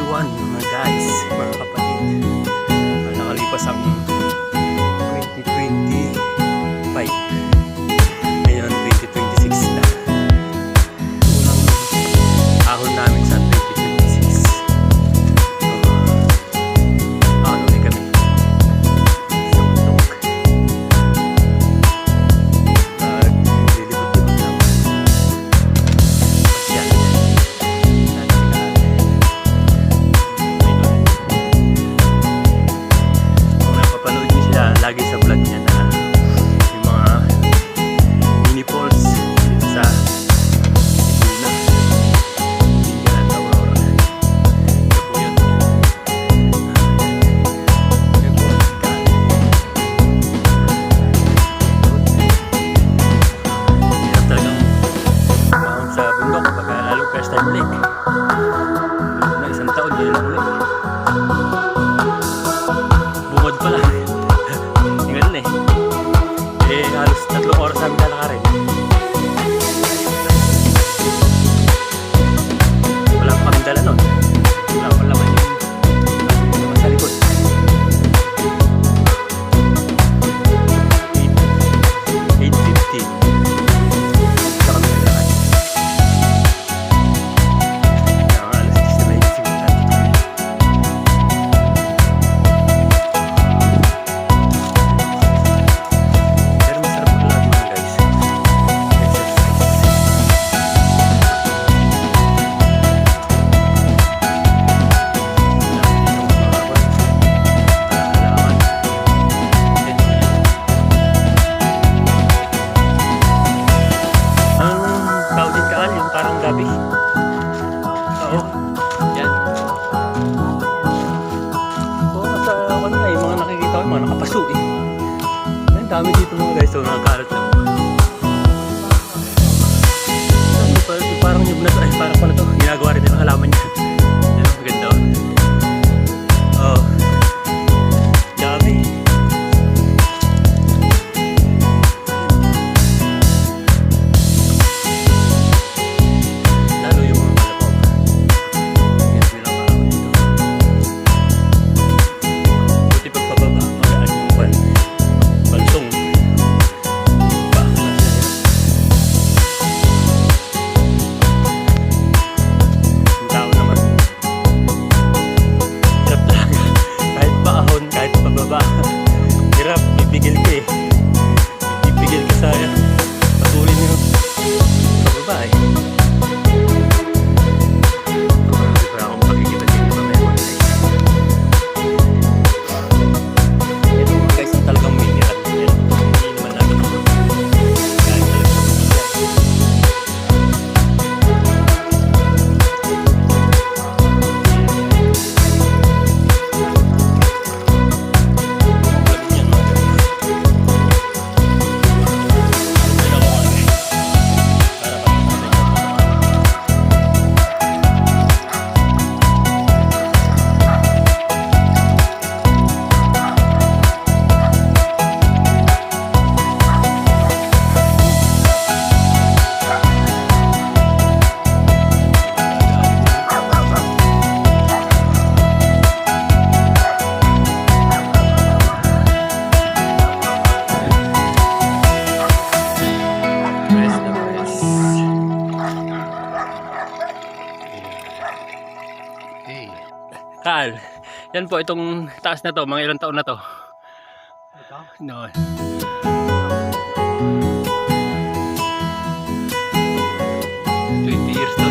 2021 mga guys, mga kapatid. Nakalipas ang 2025. Ngayon 2026 na. Unang ahon namin sa 2026. Ano ulit kami sa bundok. Naglilibot-libot lang. Pasyan. Lagi sa vlog niya na yung mga mini falls sa Luna, Tingnan at Aurora. Ito po yun. Ito po hirap talagang mahon sa bundok pag lalo first time lake na isang taon yun lang ulit bungod pala. Halos 3 oras namin lalakarin. Wala pa kaming dala nun. Wala pa laman yung sa likod. 8:50 wala kami naglakan. Alas 10 na may simulan. Parang gabi. Oo. Yan. Oo, sa kanina yung mga nakikita ko, yung mga nakapaso eh. Yan, dami dito mga guys. So, nakakalat lang. Parang yung na to. Ay, parang pa na to. Ginagawa rin yung halaman niya. Yan, maganda oh. Oo. Dami. Hirap, pipigil ka eh. Pipigil ka sa patuloy nyo sa baba eh. Hindi pa akong pakikita dito mamaya mga guys. Ito mga guys ang talagang mahirap. Hindi naman namin ako. Kaya talagang Kaal, yan po itong taas na to, mga ilang taon na to. Ito? No. 20 years na.